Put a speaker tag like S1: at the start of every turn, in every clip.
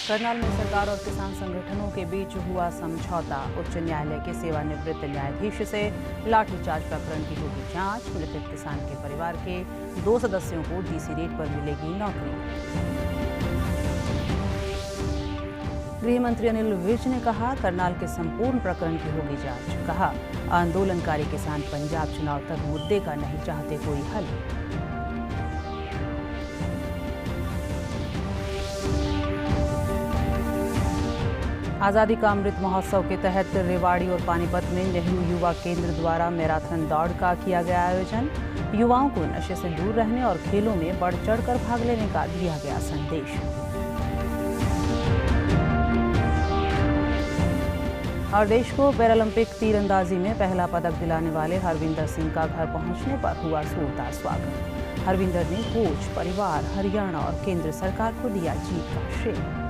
S1: करनाल में सरकार और किसान संगठनों के बीच हुआ समझौता। उच्च न्यायालय के सेवानिवृत्त न्यायाधीश से लाठीचार्ज प्रकरण की होगी जांच। मृतक किसान के परिवार के 2 सदस्यों को डीसी रेट पर मिलेगी नौकरी। गृह मंत्री अनिल विज ने कहा, करनाल के संपूर्ण प्रकरण की होगी जांच। कहा, आंदोलनकारी किसान पंजाब चुनाव तक मुद्दे का नहीं चाहते कोई हल। आज़ादी का अमृत महोत्सव के तहत रेवाड़ी और पानीपत में नेहरू युवा केंद्र द्वारा मैराथन दौड़ का किया गया आयोजन। युवाओं को नशे से दूर रहने और खेलों में बढ़ चढ़कर भाग लेने का दिया गया संदेश। और देश को पैरालंपिक तीरंदाजी में पहला पदक दिलाने वाले हरविंदर सिंह का घर पहुंचने पर हुआ जोरदार स्वागत। हरविंदर ने कोच, परिवार, हरियाणा और केंद्र सरकार को दिया जीत का श्रेय।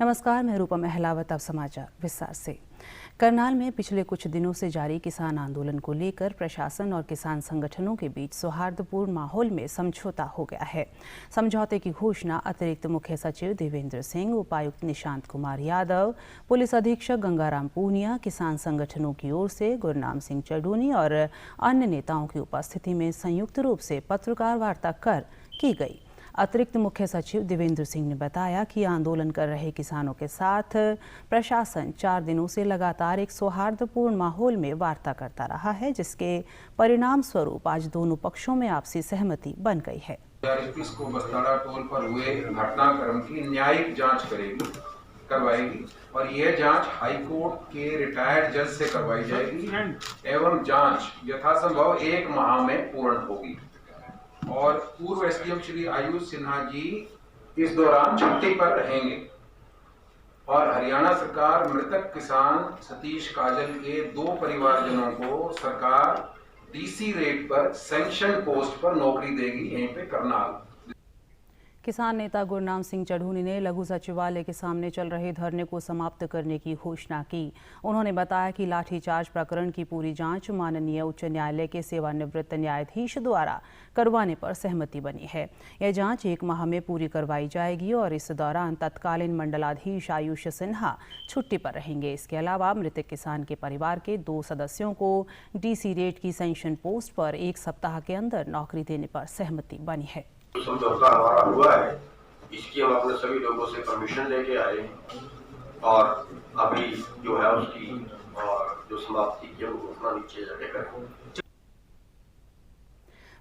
S1: नमस्कार, मैं रूपा महलावत। अब समाचार विस्तार से। करनाल में पिछले कुछ दिनों से जारी किसान आंदोलन को लेकर प्रशासन और किसान संगठनों के बीच सौहार्दपूर्ण माहौल में समझौता हो गया है। समझौते की घोषणा अतिरिक्त मुख्य सचिव देवेंद्र सिंह, उपायुक्त निशांत कुमार यादव, पुलिस अधीक्षक गंगाराम पूनिया, किसान संगठनों की ओर से गुरनाम सिंह चढ़ूनी और अन्य नेताओं की उपस्थिति में संयुक्त रूप से पत्रकार वार्ता कर की गई। अतिरिक्त मुख्य सचिव देवेंद्र सिंह ने बताया कि आंदोलन कर रहे किसानों के साथ प्रशासन 4 दिनों से लगातार एक सौहार्दपूर्ण माहौल में वार्ता करता रहा है, जिसके परिणाम स्वरूप आज दोनों पक्षों में आपसी सहमति बन गई है।
S2: 2021 को बस्ताड़ा टोल पर हुए घटनाक्रम की न्यायिक जांच करवाएगी और यह जांच हाई कोर्ट के रिटायर्ड जज से करवाई जाएगी एवं जांच यथासंभव 1 माह में पूर्ण होगी। और पूर्व एसडीएम श्री आयुष सिन्हा जी इस दौरान छुट्टी पर रहेंगे और हरियाणा सरकार मृतक किसान सतीश काजल के 2 परिवारजनों को सरकार डीसी रेट पर सैंक्शन पोस्ट पर नौकरी देगी यहीं पे करनाल।
S1: किसान नेता गुरनाम सिंह चढ़ूनी ने लघु सचिवालय के सामने चल रहे धरने को समाप्त करने की घोषणा की। उन्होंने बताया कि लाठीचार्ज प्रकरण की पूरी जांच माननीय उच्च न्यायालय के सेवानिवृत्त न्यायाधीश द्वारा करवाने पर सहमति बनी है। यह जांच 1 माह में पूरी करवाई जाएगी और इस दौरान तत्कालीन मंडलाधीश आयुष सिन्हा छुट्टी पर रहेंगे। इसके अलावा मृतक किसान के परिवार के 2 सदस्यों को डीसी रेट की सैंक्शन पोस्ट पर 1 सप्ताह के अंदर नौकरी देने पर सहमति बनी है।
S3: समझौता हमारा हुआ है, इसकी हम अपने सभी लोगों से परमिशन लेके आए और अभी जो है उसकी और जो समाप्ति की वो घोषणा नीचे जाके करें।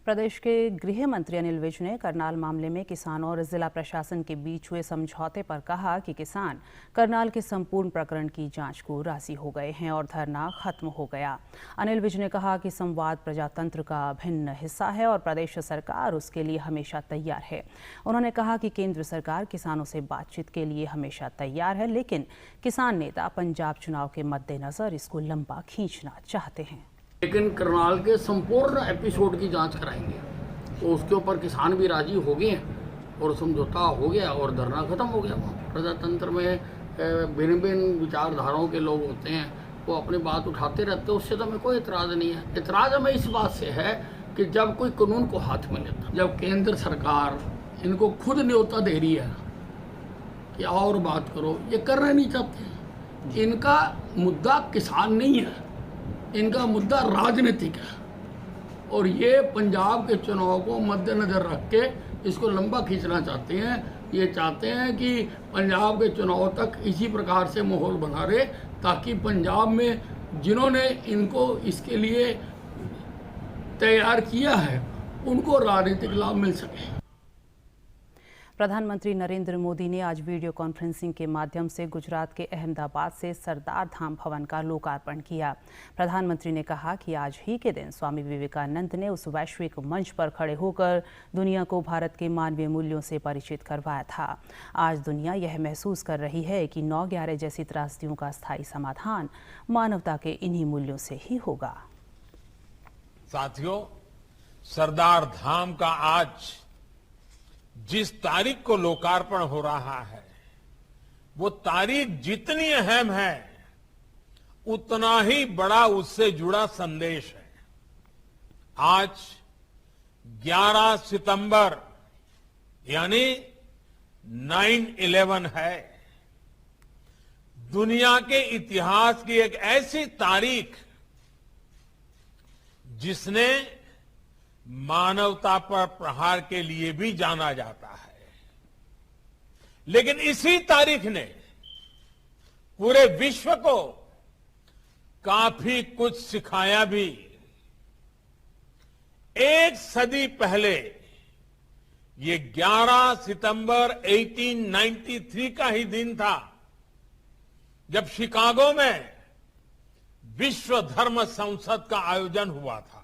S1: प्रदेश के गृह मंत्री अनिल विज ने करनाल मामले में किसानों और जिला प्रशासन के बीच हुए समझौते पर कहा कि किसान करनाल के संपूर्ण प्रकरण की जांच को राजी हो गए हैं और धरना खत्म हो गया। अनिल विज ने कहा कि संवाद प्रजातंत्र का अभिन्न हिस्सा है और प्रदेश सरकार उसके लिए हमेशा तैयार है। उन्होंने कहा कि केंद्र सरकार किसानों से बातचीत के लिए हमेशा तैयार है, लेकिन किसान नेता पंजाब चुनाव के मद्देनजर इसको लंबा खींचना चाहते हैं।
S4: लेकिन करनाल के संपूर्ण एपिसोड की जांच कराएंगे, तो उसके ऊपर किसान भी राजी हो गए हैं और समझौता हो गया और धरना खत्म हो गया। प्रजातंत्र में भिन्न भिन्न विचारधाराओं के लोग होते हैं, वो अपनी बात उठाते रहते हैं, उससे तो हमें कोई एतराज़ नहीं है। एतराज़ हमें इस बात से है कि जब कोई कानून को हाथ में लेता, जब केंद्र सरकार इनको खुद न्योता दे रही है कि और बात करो, ये करना नहीं चाहते। इनका मुद्दा किसान नहीं है, इनका मुद्दा राजनीतिक है और ये पंजाब के चुनाव को मद्देनजर रख के इसको लंबा खींचना चाहते हैं। ये चाहते हैं कि पंजाब के चुनाव तक इसी प्रकार से माहौल बना रहे, ताकि पंजाब में जिन्होंने इनको इसके लिए तैयार किया है उनको राजनीतिक लाभ मिल सके।
S1: प्रधानमंत्री नरेंद्र मोदी ने आज वीडियो कॉन्फ्रेंसिंग के माध्यम से गुजरात के अहमदाबाद से सरदार धाम भवन का लोकार्पण किया। प्रधानमंत्री ने कहा कि आज ही के दिन स्वामी विवेकानंद ने उस वैश्विक मंच पर खड़े होकर दुनिया को भारत के मानवीय मूल्यों से परिचित करवाया था। आज दुनिया यह महसूस कर रही है कि 9/11 जैसी त्रासदियों का स्थायी समाधान मानवता के इन्हीं मूल्यों से ही होगा।
S5: साथियों, सरदार धाम का आज जिस तारीख को लोकार्पण हो रहा है, वो तारीख जितनी अहम है उतना ही बड़ा उससे जुड़ा संदेश है। आज 11 सितंबर यानी 9/11 है। दुनिया के इतिहास की एक ऐसी तारीख जिसने मानवता पर प्रहार के लिए भी जाना जाता है, लेकिन इसी तारीख ने पूरे विश्व को काफी कुछ सिखाया भी। एक सदी पहले ये 11 सितंबर 1893 का ही दिन था जब शिकागो में विश्व धर्म संसद का आयोजन हुआ था।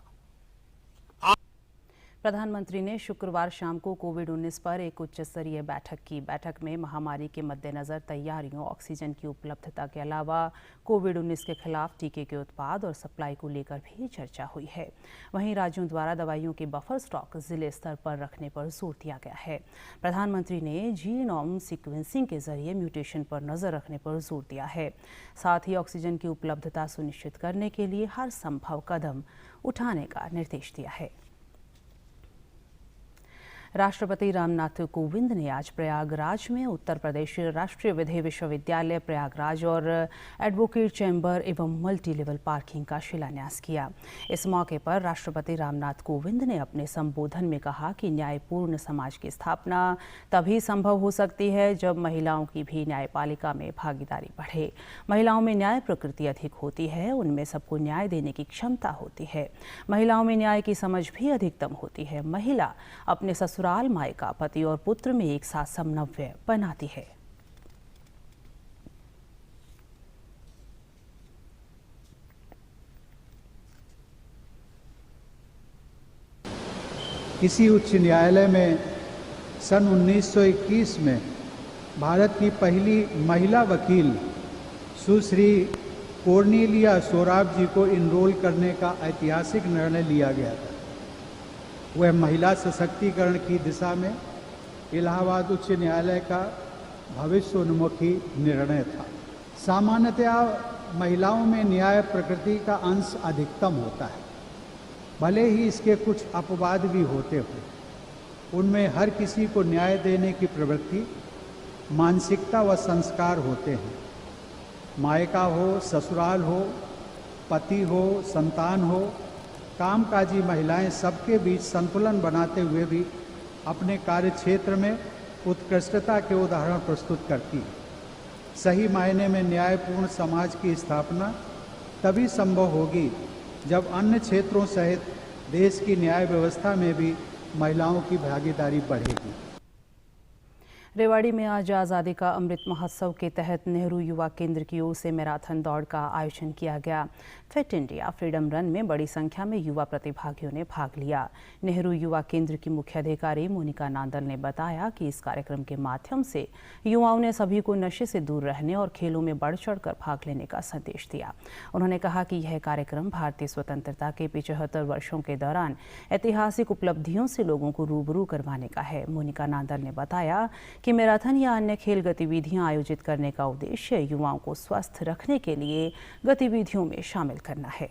S1: प्रधानमंत्री ने शुक्रवार शाम को कोविड-19 पर एक उच्च स्तरीय बैठक की। बैठक में महामारी के मद्देनजर तैयारियों, ऑक्सीजन की उपलब्धता के अलावा कोविड-19 के खिलाफ टीके के उत्पाद और सप्लाई को लेकर भी चर्चा हुई है। वहीं राज्यों द्वारा दवाइयों के बफर स्टॉक जिले स्तर पर रखने पर जोर दिया गया है। प्रधानमंत्री ने जीनोम सीक्वेंसिंग के जरिए म्यूटेशन पर नजर रखने पर जोर दिया है। साथ ही ऑक्सीजन की उपलब्धता सुनिश्चित करने के लिए हर संभव कदम उठाने का निर्देश दिया है। राष्ट्रपति रामनाथ कोविंद ने आज प्रयागराज में उत्तर प्रदेश राष्ट्रीय विधि विश्वविद्यालय प्रयागराज और एडवोकेट चैम्बर एवं मल्टी लेवल पार्किंग का शिलान्यास किया। इस मौके पर राष्ट्रपति रामनाथ कोविंद ने अपने संबोधन में कहा कि न्यायपूर्ण समाज की स्थापना तभी संभव हो सकती है जब महिलाओं की भी न्यायपालिका में भागीदारी बढ़े। महिलाओं में न्याय प्रकृति अधिक होती है, उनमें सबको न्याय देने की क्षमता होती है। महिलाओं में न्याय की समझ भी अधिकतम होती है। महिला अपने ससुराल, मायका, पति और पुत्र में एक साथ समन्वय बनाती है।
S6: किसी उच्च न्यायालय में सन 1921 में भारत की पहली महिला वकील सुश्री कॉर्नेलिया सोराब जी को इनरोल करने का ऐतिहासिक निर्णय लिया गया था। वह महिला सशक्तिकरण की दिशा में इलाहाबाद उच्च न्यायालय का भविष्योन्मुखी निर्णय था। सामान्यतया महिलाओं में न्याय प्रकृति का अंश अधिकतम होता है, भले ही इसके कुछ अपवाद भी होते हों। उनमें हर किसी को न्याय देने की प्रवृत्ति, मानसिकता व संस्कार होते हैं। मायका हो, ससुराल हो, पति हो, संतान हो, कामकाजी महिलाएं सबके बीच संतुलन बनाते हुए भी अपने कार्य क्षेत्र में उत्कृष्टता के उदाहरण प्रस्तुत करती है। सही मायने में न्यायपूर्ण समाज की स्थापना तभी संभव होगी जब अन्य क्षेत्रों सहित देश की न्याय व्यवस्था में भी महिलाओं की भागीदारी बढ़ेगी।
S1: रेवाड़ी में आज आज़ादी का अमृत महोत्सव के तहत नेहरू युवा केंद्र की ओर से मैराथन दौड़ का आयोजन किया गया। फिट इंडिया फ्रीडम रन में बड़ी संख्या में युवा प्रतिभागियों ने भाग लिया। नेहरू युवा केंद्र की मुख्य अधिकारी मोनिका नांदल ने बताया कि इस कार्यक्रम के माध्यम से युवाओं ने सभी को नशे से दूर रहने और खेलों में बढ़ चढ़कर भाग लेने का संदेश दिया। उन्होंने कहा कि यह कार्यक्रम भारतीय स्वतंत्रता के 75 वर्षों के दौरान ऐतिहासिक उपलब्धियों से लोगों को रूबरू करवाने का है। मोनिका नांदल ने बताया कि मैराथन या अन्य खेल गतिविधियां आयोजित करने का उद्देश्य युवाओं को स्वस्थ रखने के लिए गतिविधियों में शामिल करना है।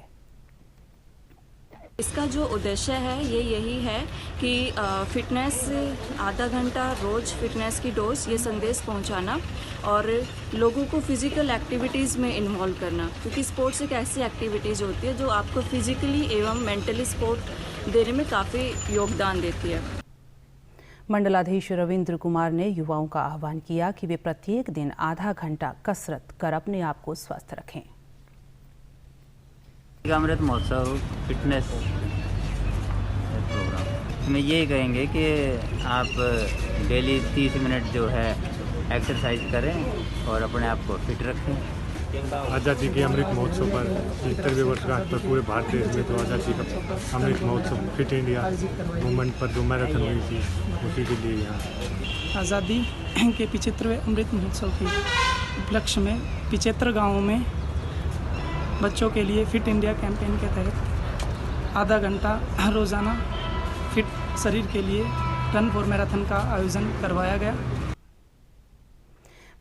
S7: इसका जो उद्देश्य है ये यही है कि फिटनेस, आधा घंटा रोज फिटनेस की डोज, ये संदेश पहुंचाना और लोगों को फिजिकल एक्टिविटीज़ में इन्वॉल्व करना, क्योंकि स्पोर्ट्स एक ऐसी एक्टिविटीज़ होती है जो आपको फिजिकली एवं मेंटली सपोर्ट देने में काफ़ी योगदान देती है।
S1: मंडलाधीश रविंद्र कुमार ने युवाओं का आह्वान किया कि वे प्रत्येक दिन आधा घंटा कसरत कर अपने आप को स्वस्थ रखें।
S8: अमृत महोत्सव फिटनेस प्रोग्राम, इसमें यही कहेंगे कि आप डेली 30 मिनट जो है एक्सरसाइज करें और अपने आप को फिट रखें।
S9: आज़ादी के अमृत महोत्सव पर 75वें वर्षगांठ पर पूरे भारत देश में तो आज़ादी का Amrit Mahotsav fit India movement पर जो मैराथन हुई थी उसी के लिए यहाँ
S10: आज़ादी के 75वें अमृत महोत्सव के उपलक्ष्य में 75 गाँवों में बच्चों के लिए फिट इंडिया कैंपेन के तहत आधा घंटा रोज़ाना फिट शरीर के लिए रन फॉर मैराथन का आयोजन करवाया गया।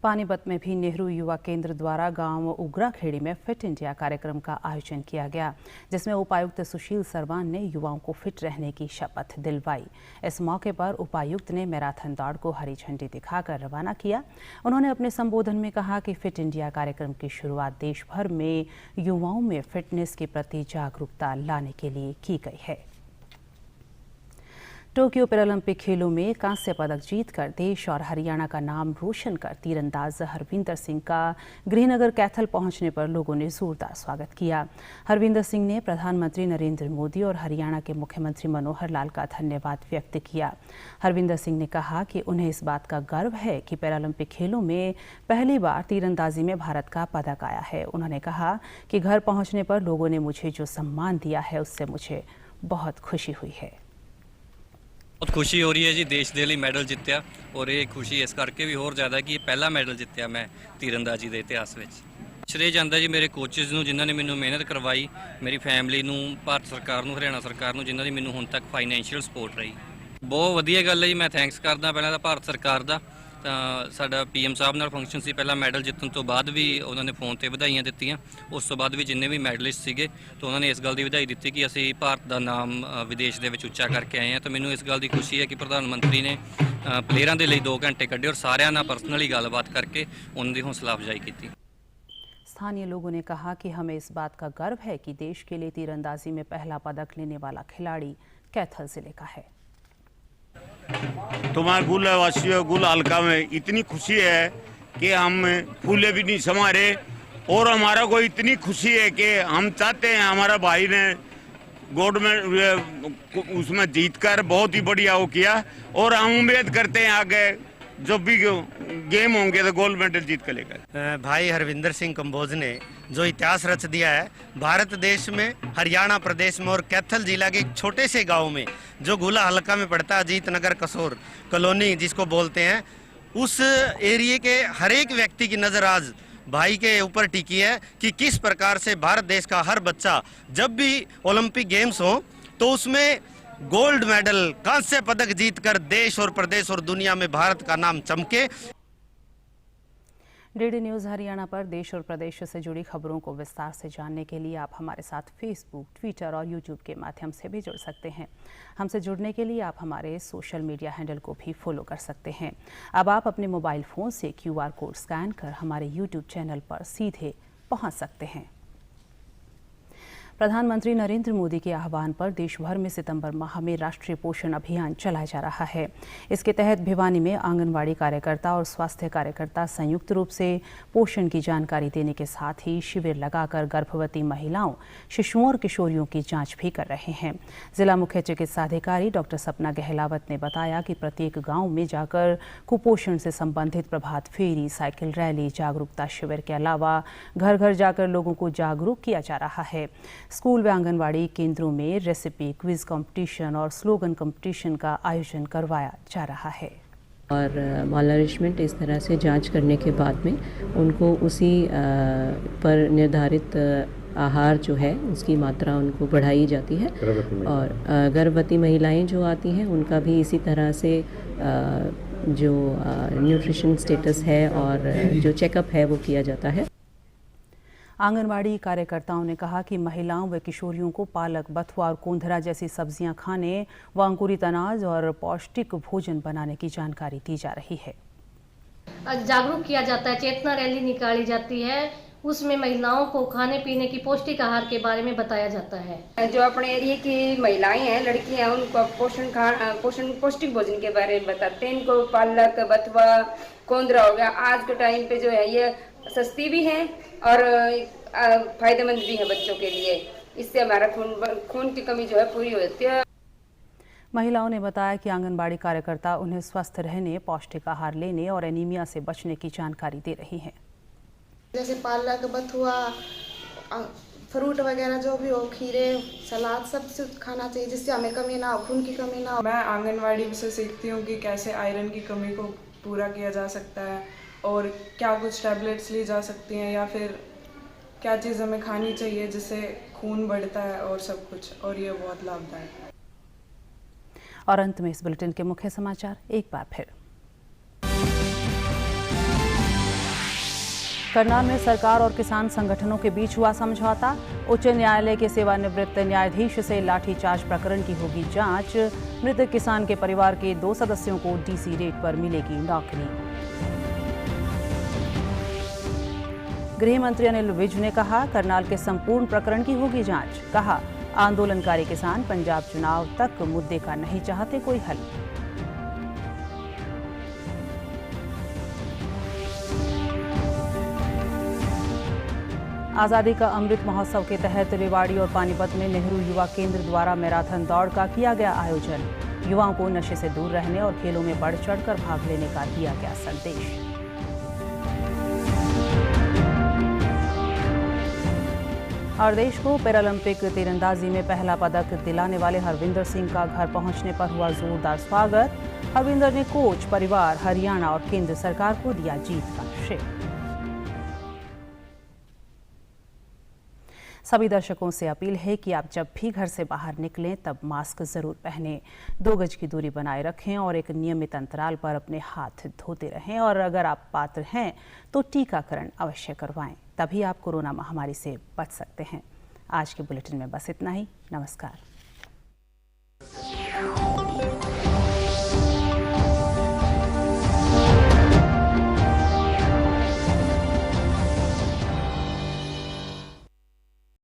S1: पानीपत में भी नेहरू युवा केंद्र द्वारा गांव उगराखेड़ी में फिट इंडिया कार्यक्रम का आयोजन किया गया, जिसमें उपायुक्त सुशील सरवान ने युवाओं को फिट रहने की शपथ दिलवाई। इस मौके पर उपायुक्त ने मैराथन दौड़ को हरी झंडी दिखाकर रवाना किया। उन्होंने अपने संबोधन में कहा कि फिट इंडिया कार्यक्रम की शुरुआत देश भर में युवाओं में फिटनेस के प्रति जागरूकता लाने के लिए की गई है। टोक्यो पैरालंपिक खेलों में कांस्य पदक जीतकर देश और हरियाणा का नाम रोशन कर तीरंदाज हरविंदर सिंह का गृहनगर कैथल पहुंचने पर लोगों ने जोरदार स्वागत किया। हरविंदर सिंह ने प्रधानमंत्री नरेंद्र मोदी और हरियाणा के मुख्यमंत्री मनोहर लाल का धन्यवाद व्यक्त किया। हरविंदर सिंह ने कहा कि उन्हें इस बात का गर्व है कि पैरालंपिक खेलों में पहली बार तीरंदाजी में भारत का पदक आया है। उन्होंने कहा कि घर पहुंचने पर लोगों ने मुझे जो सम्मान दिया है उससे मुझे बहुत खुशी हुई है।
S11: बहुत खुशी हो रही है जी, देश ਦੇ ਲਈ ਮੈਡਲ ਜਿੱਤਿਆ ਔਰ ਇਹ ਖੁਸ਼ੀ ਇਸ ਕਰਕੇ ਵੀ ਹੋਰ ਜ਼ਿਆਦਾ ਕਿ ਇਹ ਪਹਿਲਾ ਮੈਡਲ ਜਿੱਤਿਆ ਮੈਂ ਤੀਰੰਦਾਜ਼ੀ ਦੇ ਇਤਿਹਾਸ ਵਿੱਚ। ਸ਼੍ਰੇਅ ਜਾਂਦਾ ਜੀ ਮੇਰੇ ਕੋਚਿਸ ਨੂੰ ਜਿਨ੍ਹਾਂ ਨੇ ਮੈਨੂੰ ਮਿਹਨਤ ਕਰਵਾਈ, ਮੇਰੀ ਫੈਮਿਲੀ ਨੂੰ, ਭਾਰਤ ਸਰਕਾਰ ਨੂੰ, ਹਰਿਆਣਾ ਸਰਕਾਰ ਨੂੰ ਜਿਨ੍ਹਾਂ ਦੀ ਮੈਨੂੰ ਹੁਣ ਤੱਕ ਫਾਈਨੈਂਸ਼ੀਅਲ ਸਪੋਰਟ ਰਹੀ। ਬਹੁਤ ਵਧੀਆ ਗੱਲ ਹੈ ਜੀ, ਮੈਂ ਥੈਂਕਸ ਕਰਦਾ ਪਹਿਲਾਂ ਤਾਂ ਭਾਰਤ ਸਰਕਾਰ ਦਾ। ਤਾਂ ਸਾਡਾ ਪੀਐਮ ਸਾਹਿਬ ਨਾਲ ਫੰਕਸ਼ਨ ਸੀ ਪਹਿਲਾਂ, ਮੈਡਲ ਜਿੱਤਣ ਤੋਂ ਬਾਅਦ ਵੀ ਉਹਨਾਂ ਨੇ ਫੋਨ ਤੇ ਵਧਾਈਆਂ ਦਿੱਤੀਆਂ। ਉਸ ਤੋਂ ਬਾਅਦ ਵੀ ਜਿੰਨੇ ਵੀ ਮੈਡਲਿਸਟ ਸੀਗੇ ਤਾਂ ਉਹਨਾਂ ਨੇ ਇਸ ਗੱਲ ਦੀ ਵਧਾਈ ਦਿੱਤੀ ਕਿ ਅਸੀਂ ਭਾਰਤ ਦਾ ਨਾਮ ਵਿਦੇਸ਼ ਦੇ ਵਿੱਚ ਉੱਚਾ ਕਰਕੇ ਆਏ ਹਾਂ। ਤਾਂ ਮੈਨੂੰ ਇਸ ਗੱਲ ਦੀ ਖੁਸ਼ੀ ਹੈ ਕਿ ਪ੍ਰਧਾਨ ਮੰਤਰੀ ਨੇ ਪਲੇਅਰਾਂ ਦੇ ਲਈ 2 ਘੰਟੇ ਕੱਢੇ ਔਰ ਸਾਰਿਆਂ ਨਾਲ ਪਰਸਨਲੀ ਗੱਲਬਾਤ ਕਰਕੇ ਉਹਨਾਂ ਦੀ ਹੌਸਲਾ ਅਫਜ਼ਾਈ ਕੀਤੀ।
S1: स्थानीय लोगों ने कहा कि हमें इस बात का गर्व है कि देश के लिए तीरंदाजी में पहला पदक लेने वाला खिलाड़ी कैथल जिले का है।
S12: तुम्हारे गुल वासियों गुल हल्का में इतनी खुशी है कि हम फूले भी नहीं समा रहे और हमारा को इतनी खुशी है कि हम चाहते हैं हमारा भाई ने गोल्ड में उसमें जीतकर बहुत ही बढ़िया वो किया और हम उम्मीद करते हैं आगे जब भी गेम होंगे तो गोल्ड मेडल जीत कर लेकर।
S13: भाई हरविंदर सिंह कंबोज ने जो इतिहास रच दिया है भारत देश में, हरियाणा प्रदेश में और कैथल जिला के एक छोटे से गांव में जो गुला हल्का में पड़ता है, अजीत नगर कसोर कॉलोनी जिसको बोलते हैं, उस एरिया के हर एक व्यक्ति की नज़र आज भाई के ऊपर टिकी है कि किस प्रकार से भारत देश का हर बच्चा जब भी ओलंपिक गेम्स हो तो उसमें गोल्ड मेडल, कांस्य पदक जीतकर देश और प्रदेश और दुनिया में भारत का नाम चमके।
S1: डीडी न्यूज़ हरियाणा पर देश और प्रदेश से जुड़ी खबरों को विस्तार से जानने के लिए आप हमारे साथ फेसबुक, ट्विटर और यूट्यूब के माध्यम से भी जुड़ सकते हैं। हमसे जुड़ने के लिए आप हमारे सोशल मीडिया हैंडल को भी फॉलो कर सकते हैं। अब आप अपने मोबाइल फ़ोन से QR कोड स्कैन कर हमारे यूट्यूब चैनल पर सीधे पहुंच सकते हैं। प्रधानमंत्री नरेंद्र मोदी के आह्वान पर देश भर में सितंबर माह में राष्ट्रीय पोषण अभियान चलाया जा रहा है। इसके तहत भिवानी में आंगनवाड़ी कार्यकर्ता और स्वास्थ्य कार्यकर्ता संयुक्त रूप से पोषण की जानकारी देने के साथ ही शिविर लगाकर गर्भवती महिलाओं, शिशुओं और किशोरियों की जांच भी कर रहे हैं। जिला मुख्य चिकित्सा अधिकारी डॉक्टर सपना गहलावत ने बताया कि प्रत्येक गाँव में जाकर कुपोषण से संबंधित प्रभात फेरी, साइकिल रैली, जागरूकता शिविर के अलावा घर घर जाकर लोगों को जागरूक किया जा रहा है। स्कूल व आंगनवाड़ी केंद्रों में रेसिपी, क्विज कंपटीशन और स्लोगन कंपटीशन का आयोजन करवाया जा रहा है।
S14: और मालनरिशमेंट इस तरह से जांच करने के बाद में उनको उसी पर निर्धारित आहार जो है उसकी मात्रा उनको बढ़ाई जाती है। और गर्भवती महिलाएं जो आती हैं उनका भी इसी तरह से जो न्यूट्रिशन स्टेटस है और जो चेकअप है वो किया जाता है।
S1: आंगनवाड़ी कार्यकर्ताओं ने कहा कि महिलाओं व किशोरियों को पालक, बथुआ और कोंधरा जैसी सब्जियां खाने व अंकुरित अनाज और पौष्टिक भोजन बनाने की जानकारी दी जा रही है।
S15: जागरूक किया जाता है, चेतना रैली निकाली जाती है, उसमें महिलाओं को खाने पीने की पौष्टिक आहार के बारे में बताया जाता है।
S16: जो अपने एरिया की महिलाएं हैं, लड़कियां हैं, उनको पौष्टिक भोजन के बारे में बताते हैं। इनको पालक, बथुआ, कोंधरा हो गया, आज के टाइम पे जो है ये सस्ती भी हैं और फायदेमंद भी है बच्चों के लिए। इससे हमारा खून की कमी जो है पूरी हो जाती है।
S1: महिलाओं ने बताया कि आंगनबाड़ी कार्यकर्ता उन्हें स्वस्थ रहने, पौष्टिक आहार लेने और एनीमिया से बचने की जानकारी दे रही हैं।
S17: जैसे पालक, बथुआ, फ्रूट वगैरह जो भी हो, खीरे, सलाद, सब खाना चाहिए जिससे हमें कमी ना हो, खून की कमी ना हो।
S18: मैं आंगनवाड़ी से सीखती हूँ कि कैसे आयरन की कमी को पूरा किया जा सकता है और क्या कुछ टैबलेट्स ली जा सकती हैं या फिर क्या चीज़ हमें खानी चाहिए जिससे खून बढ़ता है और सब कुछ, और ये बहुत लाभदायक है।
S1: और अंत में इस बुलेटिन के मुख्य समाचार एक बार फिर। करनाल में सरकार और किसान संगठनों के बीच हुआ समझौता। उच्च न्यायालय के सेवानिवृत्त न्यायाधीश से लाठीचार्ज प्रकरण की होगी जांच। मृतक किसान के परिवार के 2 सदस्यों को डीसी रेट पर मिलेगी नौकरी। गृह मंत्री अनिल विज ने कहा, करनाल के संपूर्ण प्रकरण की होगी जांच। कहा, आंदोलनकारी किसान पंजाब चुनाव तक मुद्दे का नहीं चाहते कोई हल। आज़ादी का अमृत महोत्सव के तहत रेवाड़ी और पानीपत में नेहरू युवा केंद्र द्वारा मैराथन दौड़ का किया गया आयोजन। युवाओं को नशे से दूर रहने और खेलों में बढ़ चढ़कर भाग लेने का दिया गया संदेश। और देश को पैरालंपिक तीरंदाजी में पहला पदक दिलाने वाले हरविंदर सिंह का घर पहुंचने पर हुआ जोरदार स्वागत। हरविंदर ने कोच, परिवार, हरियाणा और केंद्र सरकार को दिया जीत का श्रेय। सभी दर्शकों से अपील है कि आप जब भी घर से बाहर निकलें तब मास्क जरूर पहनें, 2 गज की दूरी बनाए रखें और एक नियमित अंतराल पर अपने हाथ धोते रहें। और अगर आप पात्र हैं तो टीकाकरण अवश्य करवाएं, तभी आप कोरोना महामारी से बच सकते हैं। आज के बुलेटिन में बस इतना ही। नमस्कार।